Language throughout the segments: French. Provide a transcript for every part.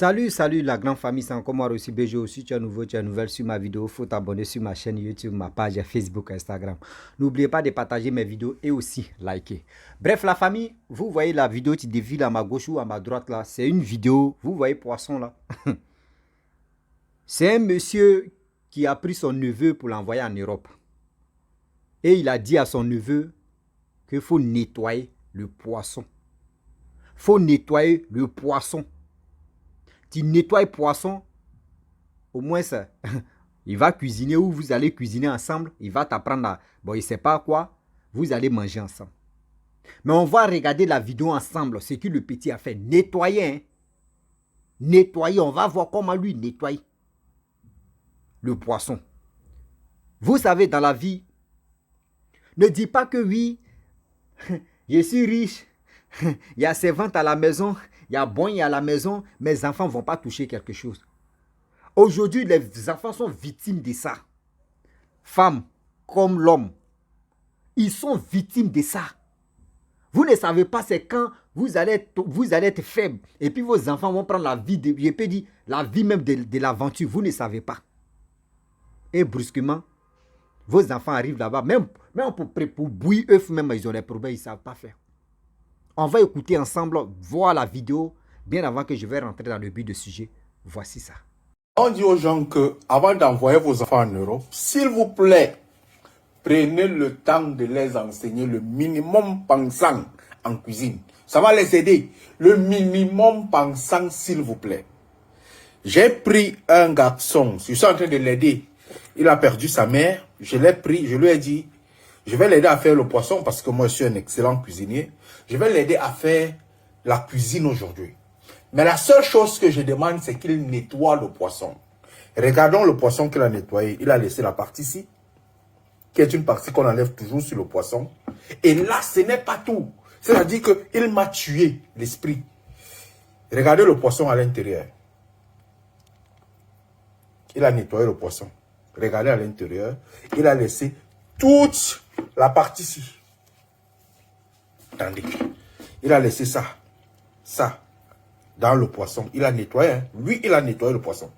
Salut la grande famille, c'est encore moi aussi BG aussi, tu es nouveau, tu es nouvelle sur ma vidéo, faut t'abonner sur ma chaîne YouTube, ma page Facebook, Instagram. N'oubliez pas de partager mes vidéos et aussi liker. Bref la famille, vous voyez la vidéo qui défile à ma gauche ou à ma droite là, c'est une vidéo, vous voyez poisson là. C'est un monsieur qui a pris son neveu pour l'envoyer en Europe. Et il a dit à son neveu qu'il faut nettoyer le poisson. Faut nettoyer le poisson. Tu nettoies poisson, au moins ça, il va cuisiner ou vous allez cuisiner ensemble. Il va t'apprendre à, bon, il ne sait pas quoi, vous allez manger ensemble. Mais on va regarder la vidéo ensemble, ce que le petit a fait. Nettoyer, hein? Nettoyer, on va voir comment lui nettoie le poisson. Vous savez, dans la vie, ne dis pas que oui, je suis riche, il y a servante à la maison, il y a bon à la maison, mes enfants ne vont pas toucher quelque chose. Aujourd'hui, les enfants sont victimes de ça. Femmes comme l'homme, ils sont victimes de ça. Vous ne savez pas, c'est quand vous allez être faible et puis vos enfants vont prendre la vie, je peux dire, la vie même de l'aventure. Vous ne savez pas. Et brusquement, vos enfants arrivent là-bas, même pour bouillir eux même, ils ont des problèmes, ils ne savent pas faire. On va écouter ensemble, voir la vidéo, bien avant que je vais rentrer dans le but du sujet. Voici ça. On dit aux gens que avant d'envoyer vos enfants en Europe, s'il vous plaît, prenez le temps de les enseigner le minimum pensant en cuisine. Ça va les aider. Le minimum pensant, s'il vous plaît. J'ai pris un garçon, je suis en train de l'aider. Il a perdu sa mère. Je l'ai pris, je lui ai dit, je vais l'aider à faire le poisson parce que moi je suis un excellent cuisinier. Je vais l'aider à faire la cuisine aujourd'hui. Mais la seule chose que je demande, c'est qu'il nettoie le poisson. Regardons le poisson qu'il a nettoyé. Il a laissé la partie ici, qui est une partie qu'on enlève toujours sur le poisson. Et là, ce n'est pas tout. C'est-à-dire qu'il m'a tué l'esprit. Regardez le poisson à l'intérieur. Il a nettoyé le poisson. Regardez à l'intérieur. Il a laissé toute la partie ici. Attendez. Il a laissé ça. Ça. Dans le poisson. Il a nettoyé. Hein. Lui, il a nettoyé le poisson.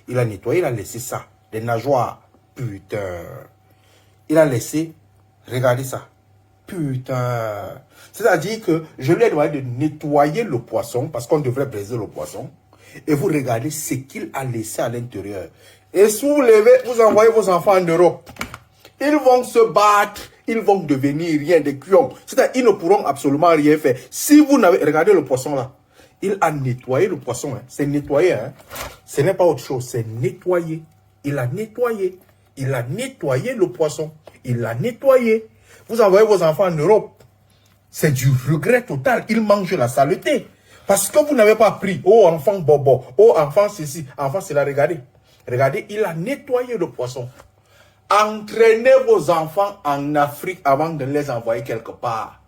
Il a nettoyé, il a laissé ça. Des nageoires. Putain. Il a laissé. Regardez ça. Putain. C'est-à-dire que je lui ai demandé de nettoyer le poisson parce qu'on devrait briser le poisson. Et vous regardez ce qu'il a laissé à l'intérieur. Et si vous levez, vous envoyez vos enfants en Europe. Ils vont se battre. Ils vont devenir rien des cuons. C'est-à-dire qu'ils ne pourront absolument rien faire. Si vous n'avez... Regardez le poisson là. Il a nettoyé le poisson. Hein. C'est nettoyé. Hein. Ce n'est pas autre chose. C'est nettoyé. Il a nettoyé. Il a nettoyé le poisson. Il l'a nettoyé. Vous envoyez vos enfants en Europe. C'est du regret total. Ils mangent la saleté. Parce que vous n'avez pas pris. Oh, enfant bobo. Oh, enfant ceci. Enfant cela. Regardez. Regardez. Il a nettoyé le poisson. Entraînez vos enfants en Afrique avant de les envoyer quelque part.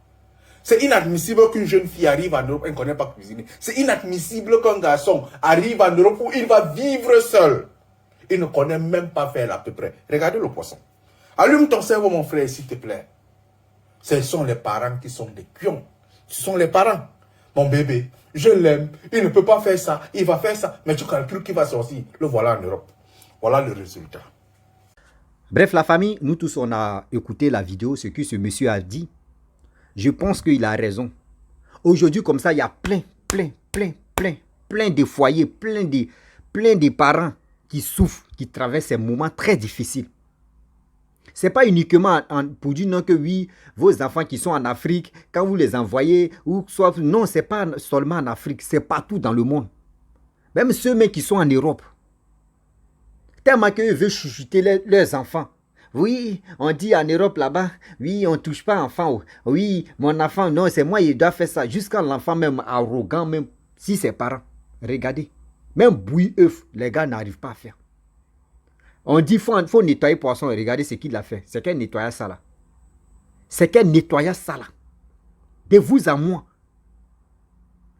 C'est inadmissible qu'une jeune fille arrive en Europe et ne connaît pas cuisiner. C'est inadmissible qu'un garçon arrive en Europe où il va vivre seul. Il ne connaît même pas faire à peu près. Regardez le poisson. Allume ton cerveau, mon frère, s'il te plaît. Ce sont les parents qui sont des pions. Ce sont les parents. Mon bébé, je l'aime. Il ne peut pas faire ça. Il va faire ça. Mais tu calcules qu'il va sortir. Le voilà en Europe. Voilà le résultat. Bref, la famille, nous tous, on a écouté la vidéo, ce que ce monsieur a dit. Je pense qu'il a raison. Aujourd'hui, comme ça, il y a plein de foyers, plein de parents qui souffrent, qui traversent ces moments très difficiles. Ce n'est pas uniquement pour dire non que oui, vos enfants qui sont en Afrique, quand vous les envoyez, ou soit, non, ce n'est pas seulement en Afrique, c'est partout dans le monde. Même ceux qui sont en Europe. Tellement qu'eux veulent chuchoter leurs enfants. Oui, on dit en Europe là-bas, oui, on ne touche pas enfant. Oui, mon enfant, non, c'est moi, il doit faire ça. Jusqu'à l'enfant même arrogant, même si ses parents. Regardez, même bouillir œuf, les gars n'arrivent pas à faire. On dit qu'il faut nettoyer le poisson. Regardez ce qu'il a fait. C'est qu'un nettoyage ça là. C'est qu'un nettoyage ça là. De vous à moi.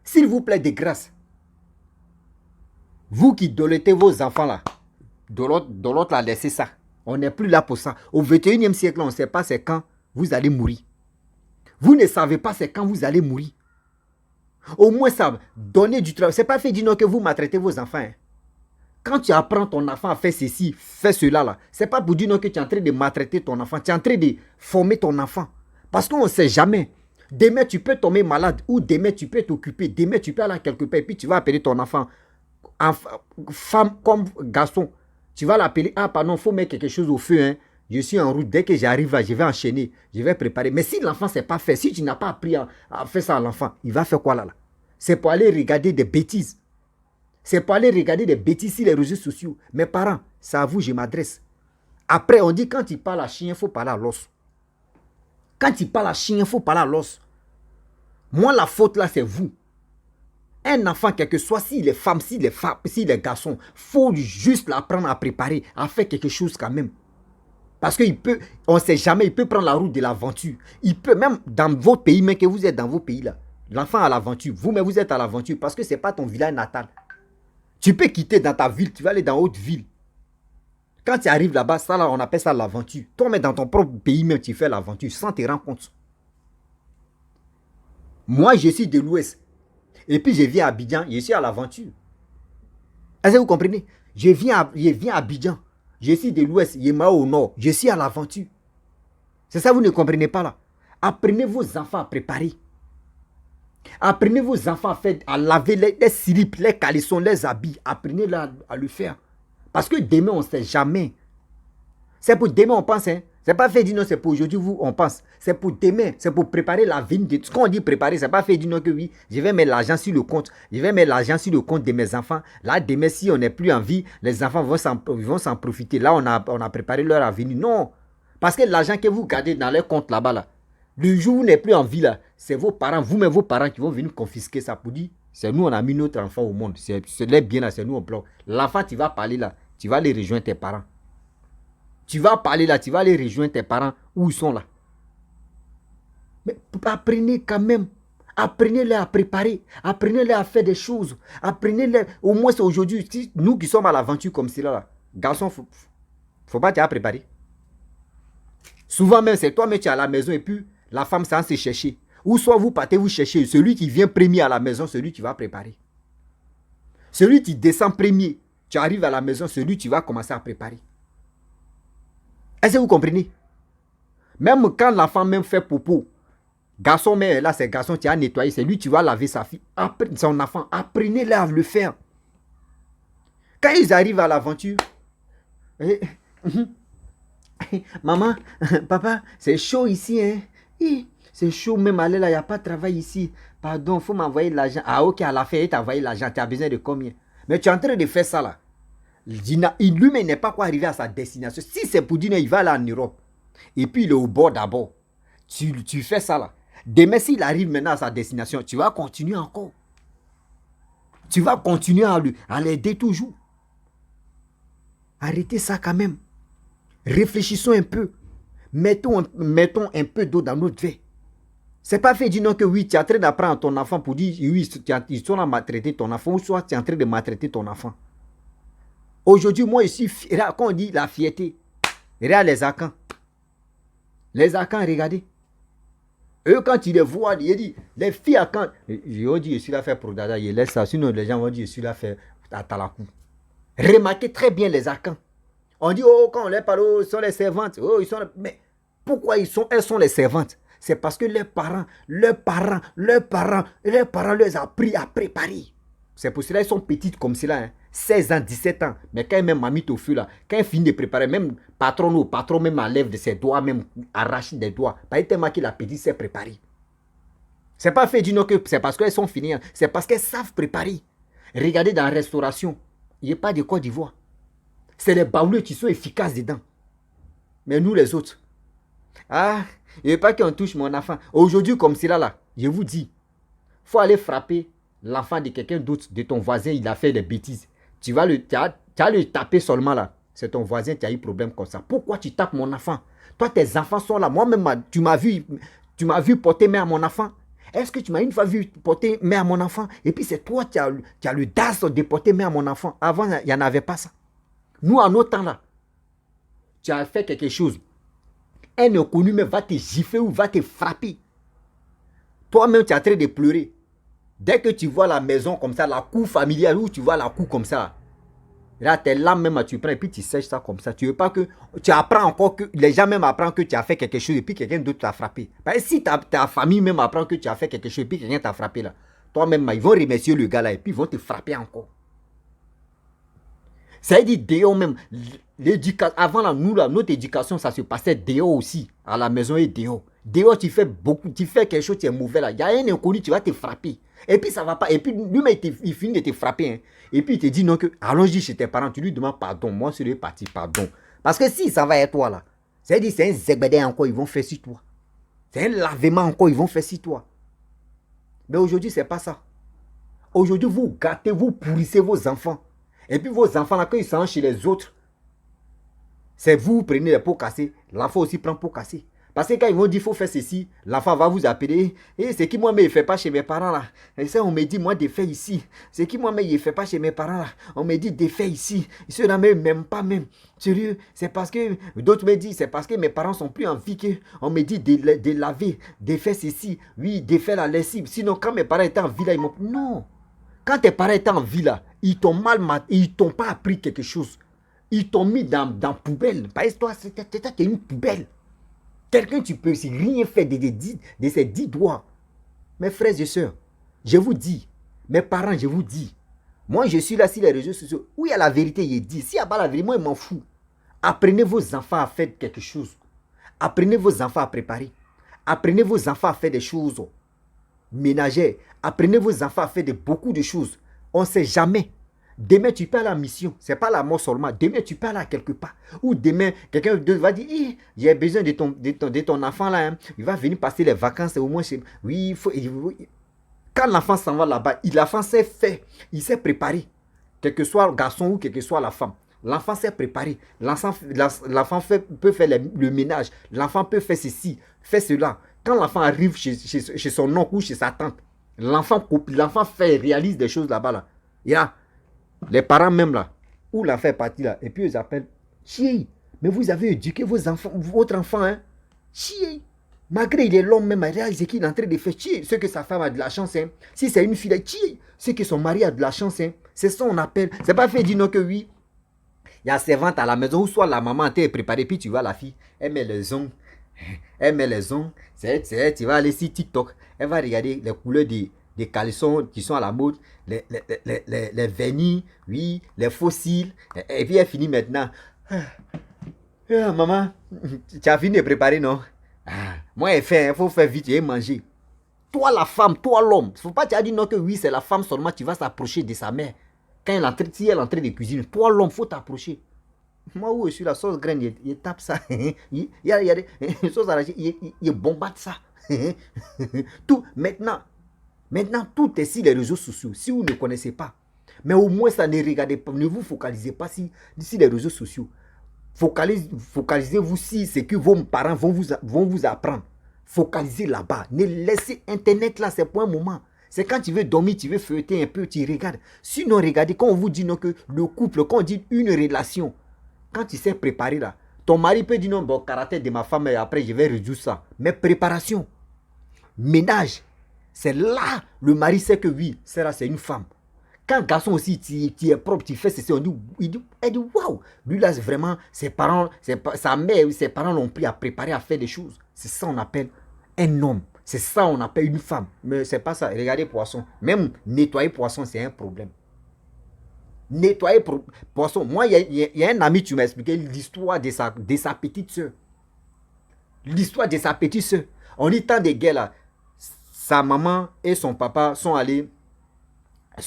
S'il vous plaît, de grâce. Vous qui dolotez vos enfants là. De l'autre là, laissez ça. On n'est plus là pour ça. Au 21e siècle, on ne sait pas c'est quand vous allez mourir. Vous ne savez pas c'est quand vous allez mourir. Au moins ça, donner du travail. C'est pas fait dire non que vous maltraitez vos enfants. Hein. Quand tu apprends ton enfant à faire ceci, faire cela, là, c'est pas pour dire non que tu es en train de maltraiter ton enfant. Tu es en train de former ton enfant. Parce qu'on ne sait jamais. Demain, tu peux tomber malade ou demain, tu peux t'occuper. Demain, tu peux aller quelque part et puis tu vas appeler ton enfant, femme comme garçon. Tu vas l'appeler, ah pardon, il faut mettre quelque chose au feu. Hein. Je suis en route, dès que j'arrive là, je vais enchaîner, je vais préparer. Mais si l'enfant ne sait pas faire, si tu n'as pas appris à faire ça à l'enfant, il va faire quoi là? C'est pour aller regarder des bêtises. C'est pour aller regarder des bêtises sur les réseaux sociaux. Mes parents, c'est à vous, je m'adresse. Après, on dit quand il parle à chien, il faut parler à l'os. Quand il parle à chien, il faut parler à l'os. Moi, la faute là, c'est vous. Un enfant, quel que soit, s'il est femme, s'il est garçon, il faut juste l'apprendre à préparer, à faire quelque chose quand même. Parce qu'il peut, on ne sait jamais, il peut prendre la route de l'aventure. Il peut, même dans votre pays, même que vous êtes dans vos pays là, l'enfant à l'aventure, vous-même vous êtes à l'aventure parce que ce n'est pas ton village natal. Tu peux quitter dans ta ville, tu vas aller dans une autre ville. Quand tu arrives là-bas, ça là, on appelle ça l'aventure. Toi, mais dans ton propre pays même, tu fais l'aventure sans te rendre compte. Moi, je suis de l'Ouest. Et puis, je viens à Abidjan, je suis à l'aventure. Est-ce que vous comprenez? Je viens à Abidjan. Je suis de l'Ouest, je suis au Nord. Je suis à l'aventure. C'est ça, vous ne comprenez pas là. Apprenez vos enfants à préparer. Apprenez vos enfants à laver les slips, les caleçons, les habits. Apprenez-les à le faire. Parce que demain, on ne sait jamais. C'est pour demain, on pense. Hein. Ce n'est pas fait dire non, c'est pour aujourd'hui, vous, on pense. C'est pour demain, c'est pour préparer l'avenir. Ce qu'on dit préparer, ce n'est pas fait dire non que oui, je vais mettre l'argent sur le compte. Je vais mettre l'argent sur le compte de mes enfants. Là, demain, si on n'est plus en vie, les enfants vont s'en profiter. Là, on a préparé leur avenir. Non. Parce que l'argent que vous gardez dans les comptes là-bas, là, le jour où vous n'êtes plus en vie, là, c'est vos parents, vous-même vos parents qui vont venir confisquer ça pour dire, c'est nous, on a mis notre enfant au monde. C'est les biens là, c'est nous, on bloque. L'enfant, tu vas parler là, tu vas aller rejoindre tes parents. Tu vas parler là, tu vas aller rejoindre tes parents où ils sont là. Mais apprenez quand même. Apprenez-les à préparer. Apprenez-les à faire des choses. Apprenez-les. Au moins, c'est aujourd'hui. Si nous qui sommes à l'aventure comme cela, là, garçon, faut pas t'y préparer. Souvent même, c'est toi, mais tu es à la maison et puis la femme s'en se chercher. Ou soit vous partez vous chercher. Celui qui vient premier à la maison, celui qui va préparer. Celui qui descend premier, tu arrives à la maison, celui qui va commencer à préparer. Est-ce que vous comprenez? Même quand l'enfant même fait popo, garçon, mais là c'est garçon qui a nettoyé, c'est lui qui va laver sa fille, son enfant, apprenez-le à le faire. Quand ils arrivent à l'aventure, maman, papa, c'est chaud ici, hein? C'est chaud, même aller là, il n'y a pas de travail ici. Pardon, il faut m'envoyer de l'argent. Ah ok, à la fin, il t'a envoyé l'argent, tu as besoin de combien? Mais tu es en train de faire ça là. Lui-même n'est pas quoi arriver à sa destination. Si c'est pour dire il va aller en Europe, et puis il est au bord d'abord, tu fais ça là. Demain, s'il arrive maintenant à sa destination, tu vas continuer encore. Tu vas continuer à l'aider toujours. Arrêtez ça quand même. Réfléchissons un peu. Mettons un peu d'eau dans notre verre. C'est pas fait dire non que oui, tu es en train d'apprendre à ton enfant pour dire oui, ils sont en train de maltraiter ton enfant, ou soit tu es en train de maltraiter ton enfant. Aujourd'hui, moi, ici, quand on dit la fierté, regarde les Akans. Les Akans, regardez. Eux, quand ils les voient, ils disent, les filles Akans, ils dit, je suis là faire pour Dada, ils laissent ça. Sinon, les gens vont dire, je suis là faire à Talakou. Remarquez très bien les Akans. On dit, oh, quand on les parle, oh, ils sont les servantes. Oh, ils sont les... Mais pourquoi elles sont les servantes? C'est parce que leurs parents les ont appris à préparer. C'est pour cela qu'ils sont petites comme cela. Hein. 16 ans, 17 ans. Mais quand même mamie au feu là, quand elle finit de préparer, même patron même enlève de ses doigts, même arrache des doigts. Pas tellement que la petite s'est préparée. C'est pas fait du non que c'est parce qu'elles sont finies. Hein. C'est parce qu'elles savent préparer. Regardez dans la restauration, il n'y a pas de Côte d'Ivoire. C'est les baouleux qui sont efficaces dedans. Mais nous les autres, ah, il n'y a pas qu'on touche mon enfant. Aujourd'hui comme cela là, je vous dis, il faut aller frapper l'enfant de quelqu'un d'autre, de ton voisin, il a fait des bêtises. Tu vas le taper seulement là. C'est ton voisin qui a eu problème comme ça. Pourquoi tu tapes mon enfant? Toi, tes enfants sont là. Moi-même, tu m'as vu porter main à mon enfant. Est-ce que tu m'as une fois vu porter main à mon enfant? Et puis c'est toi qui as le dash de porter main à mon enfant. Avant, il n'y en avait pas ça. Nous, en nos temps là, tu as fait quelque chose. Un inconnu mais va te gifler ou va te frapper. Toi-même, tu es en train de pleurer. Dès que tu vois la maison comme ça, la cour familiale, où tu vois la cour comme ça, là, tes lames même, tu prends et puis tu sèches ça comme ça. Tu veux pas que... Tu apprends encore que... Les gens même apprennent que tu as fait quelque chose et puis quelqu'un d'autre t'a frappé. Parce que si ta famille même apprend que tu as fait quelque chose et puis quelqu'un t'a frappé là, toi-même, ils vont remercier le gars là et puis ils vont te frapper encore. Ça veut dire dehors même. Avant là, nous là, notre éducation, ça se passait dehors aussi. À la maison et dehors. Dehors, tu fais beaucoup, tu fais quelque chose, tu es mauvais là. Il y a un inconnu, tu vas te frapper. Et puis ça va pas. Et puis lui-même, il finit de te frapper. Hein. Et puis il te dit non que, allons-y chez tes parents, tu lui demandes pardon. Moi, je suis parti, pardon. Parce que si ça va être toi là, ça veut dire c'est un zébédé encore, ils vont faire sur toi. C'est un lavement encore, ils vont faire sur toi. Mais aujourd'hui, c'est pas ça. Aujourd'hui, vous gâtez, vous pourrissez vos enfants. Et puis vos enfants, là, quand ils sont chez les autres, c'est vous prenez les pots cassés. L'enfant aussi prend pots cassés. Parce que quand ils vont dire qu'il faut faire ceci, l'enfant va vous appeler. Et c'est qui moi, mais il ne fait pas chez mes parents là. Et ça, on me dit, moi, de faire ici. C'est qui moi, mais il ne fait pas chez mes parents là. On me dit de faire ici. Ceux-là même pas même. Sérieux, c'est parce que, d'autres me disent, c'est parce que mes parents sont plus en vie qu'on me dit de laver, de faire ceci. Oui, de faire la lessive. Sinon, quand mes parents étaient en vie là, ils m'ont... Non. Quand tes parents étaient en vie là, ils t'ont ils t'ont pas appris quelque chose. Ils t'ont mis dans poubelle. Parce que toi, t'es une poubelle. Quelqu'un, tu peux rien faire de ces 10 doigts. Mes frères et sœurs, je vous dis, mes parents, je vous dis, moi, je suis là sur les réseaux sociaux. Où il y a la vérité, il dit. S'il n'y a pas la vérité, moi, je m'en fous. Apprenez vos enfants à faire quelque chose. Apprenez vos enfants à préparer. Apprenez vos enfants à faire des choses ménagères. Apprenez vos enfants à faire beaucoup de choses. On ne sait jamais. Demain, tu peux aller à la mission. Ce n'est pas la mort seulement. Demain, tu peux aller quelque part. Ou demain, quelqu'un va dire, j'ai besoin de ton enfant là. Hein. Il va venir passer les vacances au moins chez... Oui, il faut... Quand l'enfant s'en va là-bas, l'enfant sait faire. Il s'est préparé. Quel que soit le garçon ou quelle que soit la femme. L'enfant s'est préparé. L'enfant peut faire le ménage. L'enfant peut faire ceci, faire cela. Quand l'enfant arrive chez son oncle ou chez sa tante, l'enfant réalise des choses là-bas. Là. Et là, les parents même là, où l'enfant est parti là, et puis ils appellent, chier, mais vous avez éduqué votre enfant, hein, chier. Malgré il est l'homme même, il réalise qu'il est en train de faire chier. Ce que sa femme a de la chance, hein. Si c'est une fille, chier. Ce que son mari a de la chance, hein. C'est ça on appelle. C'est pas fait dire non que oui. Il y a servante à la maison, ou soit la maman t'est préparée, puis tu vois la fille, elle met les ongles. Elle met les ongles, tu vas aller sur TikTok, elle va regarder les couleurs des caleçons qui sont à la mode, les vernis, oui, les fossiles, et puis elle finit maintenant. Maman, tu as fini de préparer, non? Moi, il faut faire vite et manger. Toi, la femme, toi, l'homme, il ne faut pas te dire non que oui, c'est la femme seulement, tu vas s'approcher de sa mère. Quand si elle est en train de cuisiner, toi, l'homme, il faut t'approcher. Moi, où je suis la sauce graine, il tape ça. Il y a des sauces arrachées, il bombarde ça. Tout, maintenant, tout est sur les réseaux sociaux. Si vous ne connaissez pas, mais au moins, ça ne regardez pas, ne vous focalisez pas sur les réseaux sociaux. Focalisez-vous sur ce que vos parents vont vous apprendre. Focalisez là-bas. Ne laissez Internet là, c'est pour un moment. C'est quand tu veux dormir, tu veux feuilleter un peu, tu regardes. Sinon, regardez, quand on vous dit non, que le couple, quand on dit une relation, quand tu sais préparer là, ton mari peut dire non, bon, caractère de ma femme, et après je vais réduire ça. Mais préparation, ménage, c'est là le mari sait que oui, c'est une femme. Quand garçon aussi, tu es propre, tu fais ceci, elle dit waouh, lui là, c'est vraiment, ses parents, sa mère, ses parents l'ont pris à préparer, à faire des choses. C'est ça qu'on appelle un homme. C'est ça qu'on appelle une femme. Mais c'est pas ça. Regardez poisson. Même nettoyer poisson, c'est un problème. Nettoyer poisson. Moi, il y a un ami, tu m'as expliqué l'histoire de sa petite soeur. L'histoire de sa petite soeur. On dit tant de guerres là. Sa maman et son papa sont allés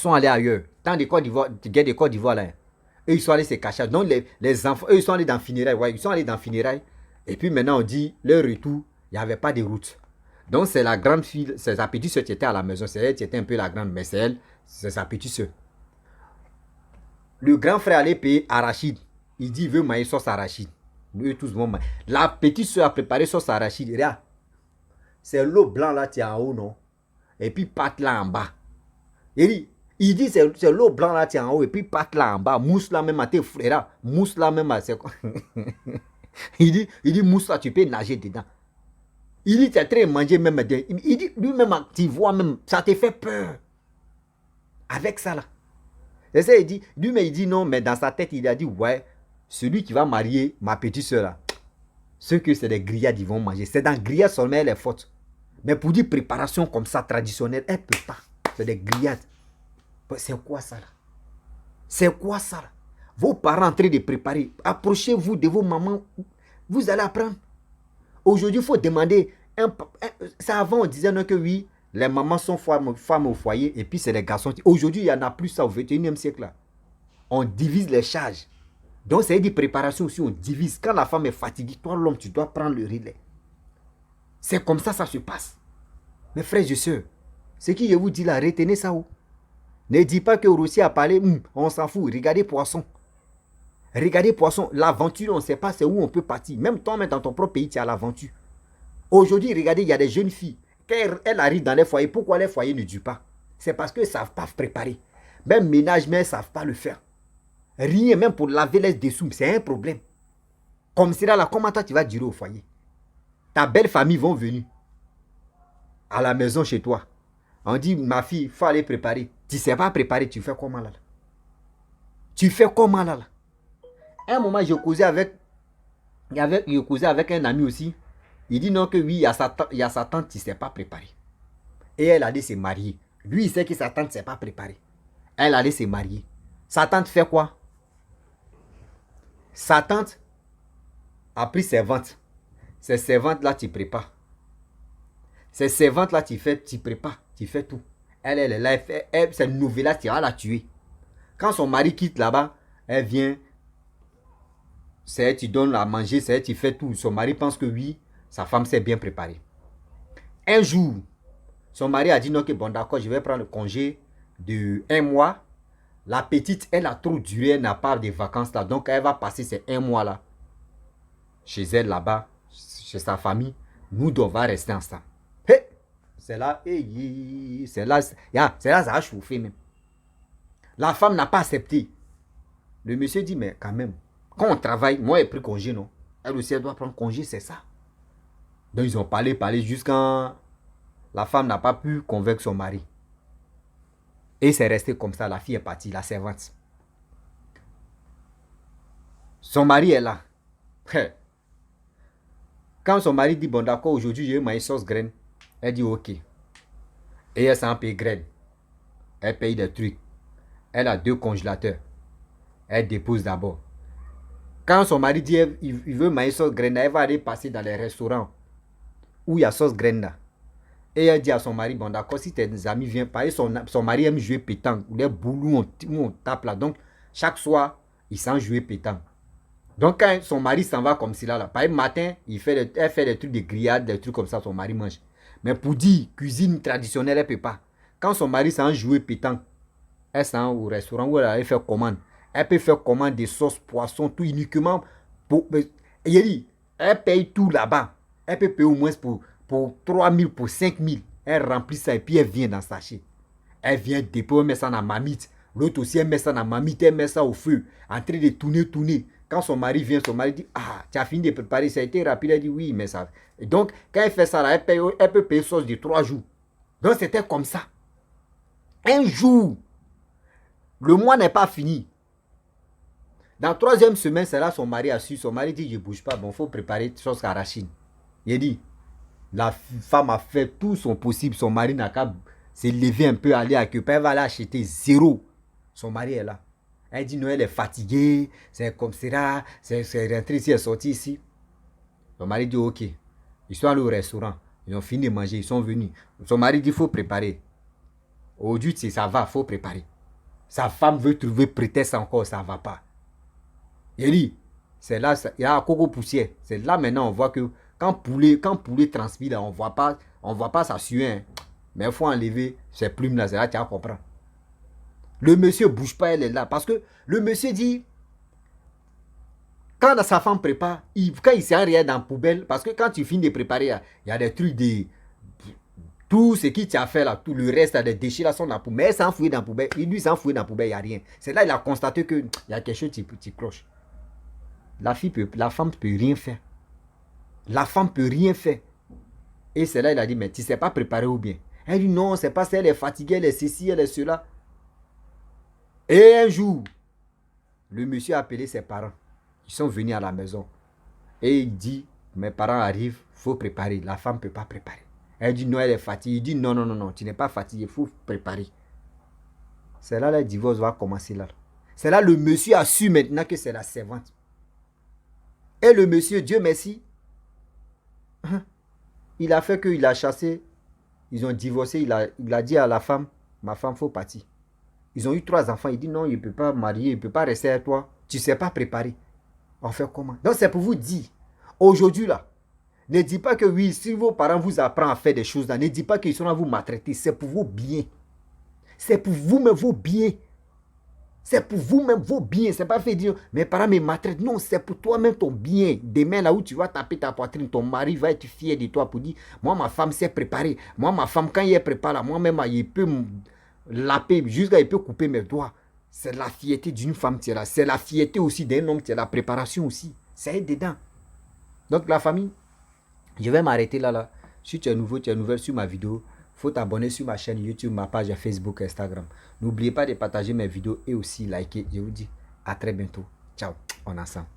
ailleurs. Tant de guerres de Côte d'Ivoire là. Eux, ils sont allés se cacher. Donc, les enfants, eux, ils sont allés dans Funérailles. Ouais, ils sont allés dans Funérailles. Et puis maintenant, on dit, leur retour, il n'y avait pas de route. Donc, c'est la grande fille, c'est sa petite soeur qui était à la maison. C'est elle qui était un peu la grande, mais c'est elle, c'est sa petite soeur. Le grand frère allait payer arachide. Il dit, il veut manger sauce arachide. Nous tous vont manger. La petite soeur a préparé sauce arachide. Regarde, c'est l'eau blanc là, qui est en haut, non? Et puis pâte là en bas. Il dit, c'est l'eau blanc là, qui est en haut, et puis pâte là en bas. Mousse là même à tes frères. Mousse là même à... il dit, mousse là, tu peux nager dedans. Il dit, tu es en train de manger même. Il dit, lui-même, tu vois même, ça te fait peur. Avec ça là. Et ça, il dit, lui, mais il dit non, mais dans sa tête, il a dit, ouais, celui qui va marier ma petite soeur là, ceux que c'est des grillades, ils vont manger. C'est dans grillade seulement elle est faute. Mais pour dire préparation comme ça, traditionnelle, elle ne peut pas. C'est des grillades. C'est quoi ça là? C'est quoi ça là? Vos parents en train de préparer. Approchez-vous de vos mamans. Vous allez apprendre. Aujourd'hui, il faut demander. Ça avant, on disait non, que oui, les mamans sont femmes au foyer et puis c'est les garçons. Aujourd'hui, il n'y en a plus ça au 21e siècle là. On divise les charges. Donc, c'est des préparations aussi, on divise. Quand la femme est fatiguée, toi, l'homme, tu dois prendre le relais. C'est comme ça, ça se passe. Mes frères et sœurs, ce que je vous dis là, retenez ça où? Ne dis pas que Russie a parlé, on s'en fout. Regardez Poisson. Regardez Poisson, l'aventure, on ne sait pas c'est où on peut partir. Même toi, mais dans ton propre pays, tu as l'aventure. Aujourd'hui, regardez, il y a des jeunes filles. Quand elles arrivent dans les foyers, pourquoi les foyers ne durent pas? C'est parce qu'elles ne savent pas préparer. Même ménage, mais elles ne savent pas le faire. Rien, même pour laver les dessous, c'est un problème. Comme cela, là, comment toi tu vas durer au foyer? Ta belle famille vont venir à la maison chez toi. On dit, ma fille, il faut aller préparer. Tu ne sais pas préparer, tu fais comment là? Tu fais comment là? Un moment, je causais avec un ami aussi. Il dit non que oui, il y a sa tante qui ne s'est pas préparée. Et elle allait se marier. Lui, il sait que sa tante ne s'est pas préparée. Elle allait se marier. Sa tante fait quoi? Sa tante a pris ses ventes. Ces servantes-là, tu prépares. Ces servantes-là, tu prépares. Tu fais tout. Elle est là. Cette nouvelle-là, tu vas la tuer. Quand son mari quitte là-bas, elle vient. C'est elle, tu donnes à manger. C'est elle, tu fais tout. Son mari pense que oui, sa femme s'est bien préparée. Un jour, son mari a dit non, que bon, d'accord, je vais prendre le congé de 1 mois. La petite, elle a trop duré, elle n'a pas de vacances là. Donc, elle va passer ces 1 mois là. Chez elle là-bas, chez sa famille. Nous, on va rester ensemble. Hey, c'est là, c'est là, ça a chauffé même. La femme n'a pas accepté. Le monsieur dit, mais quand même, quand on travaille, moi j'ai pris congé, non? Elle aussi, elle doit prendre congé, c'est ça. Donc, ils ont parlé jusqu'à la femme n'a pas pu convaincre son mari. Et c'est resté comme ça. La fille est partie, la servante. Son mari est là. Quand son mari dit, bon d'accord, aujourd'hui, j'ai ma sauce graine. Elle dit, ok. Et elle s'en paye graine. Elle paye des trucs. Elle a 2 congélateurs. Elle dépose d'abord. Quand son mari dit, il veut ma sauce graine, elle va aller passer dans les restaurants où il y a sauce graine là. Et elle dit à son mari, bon d'accord, si tes amis viennent, parce que son mari aime jouer pétanque, ou les boules où on tape là. Donc, chaque soir, il s'en jouer pétanque. Donc, quand son mari s'en va comme cela, là, par exemple, matin, elle fait des trucs de grillade, des trucs comme ça, son mari mange. Mais pour dire, cuisine traditionnelle, elle ne peut pas. Quand son mari s'en jouer pétanque, elle s'en au restaurant où elle fait commande. Elle peut faire commande des sauces, poissons, tout uniquement pour... Il dit, elle paye tout là-bas. Elle peut payer au moins pour 3 000, pour 5 000. Elle remplit ça et puis elle vient dans sa sachet. Elle vient déposer, elle met ça dans la marmite. L'autre aussi, elle met ça dans la marmite, elle met ça au feu. En train de tourner. Quand son mari vient, son mari dit, ah, tu as fini de préparer, ça a été rapide. Elle dit, oui, mais ça... Et donc, quand elle fait ça, là, elle peut payer sauce de 3 jours. Donc, c'était comme ça. Un jour, le mois n'est pas fini. Dans la 3e semaine, c'est là son mari a su. Son mari dit, je ne bouge pas, bon, il faut préparer sauce arachide. Il dit, la femme a fait tout son possible. Son mari n'a qu'à se lever un peu, aller à Cupa. Elle va aller acheter 0. Son mari est là. Elle dit, non, elle est fatiguée. C'est comme ça. C'est rentré ici, elle est sortie ici. Son mari dit, ok. Ils sont allés au restaurant. Ils ont fini de manger. Ils sont venus. Son mari dit, il faut préparer. Aujourd'hui, ça va, il faut préparer. Sa femme veut trouver prétexte encore, ça ne va pas. Il dit, c'est là, il y a un coco poussière. C'est là maintenant, on voit que quand poulet transpire, là, on ne voit pas sa sueur. Hein. Mais il faut enlever ces plumes-là, c'est là que tu vas comprendre. Le monsieur ne bouge pas, elle est là. Parce que le monsieur dit, quand sa femme prépare, quand il s'en rien dans la poubelle, parce que quand tu finis de préparer, il y a des trucs de... Tout ce qui t'a fait là, tout le reste, des déchets là sont dans la poubelle. Mais elle s'enfouit dans la poubelle. Lui s'enfouit dans la poubelle, il n'y a rien. C'est là qu'il a constaté qu'il y a quelque chose qui cloche. La femme ne peut rien faire. La femme ne peut rien faire. Et c'est là qu'il a dit, mais tu ne sais pas préparer ou bien. Elle dit, non, c'est pas ça, elle est fatiguée, elle est ceci, elle est cela. Et un jour, le monsieur a appelé ses parents. Ils sont venus à la maison. Et il dit, mes parents arrivent, il faut préparer. La femme ne peut pas préparer. Elle dit, non, elle est fatiguée. Il dit, non, non, non, non, tu n'es pas fatigué, il faut préparer. C'est là le divorce va commencer là. C'est là le monsieur a su maintenant que c'est la servante. Et le monsieur, Dieu merci, il a fait qu'il a chassé. Ils ont divorcé. Il a dit à la femme, ma femme, il faut partir. Ils ont eu 3 enfants. Il dit, non, il ne peut pas marier, il ne peut pas rester avec toi. Tu ne sais pas préparer. On fait comment? Donc c'est pour vous dire, aujourd'hui là, ne dites pas que oui, si vos parents vous apprennent à faire des choses là, ne dites pas qu'ils sont là à vous maltraiter. C'est pour vos biens. C'est pour vous-même vos biens. C'est pour vous-même vos biens. C'est pas fait dire, mes parents me maltraitent. Non, c'est pour toi-même ton bien. Demain, là où tu vas taper ta poitrine, ton mari va être fier de toi pour dire, moi, ma femme s'est préparée. Moi, ma femme, quand elle prépare là, moi-même, il peut me laper, jusqu'à il peut couper mes doigts. C'est la fierté d'une femme qui est là. C'est la fierté aussi d'un homme qui est la préparation aussi. C'est dedans. Donc, la famille, je vais m'arrêter là. Si tu es nouveau, tu es nouvelle sur ma vidéo, il faut t'abonner sur ma chaîne YouTube, ma page Facebook, Instagram. N'oubliez pas de partager mes vidéos et aussi liker. Je vous dis à très bientôt. Ciao, on est ensemble.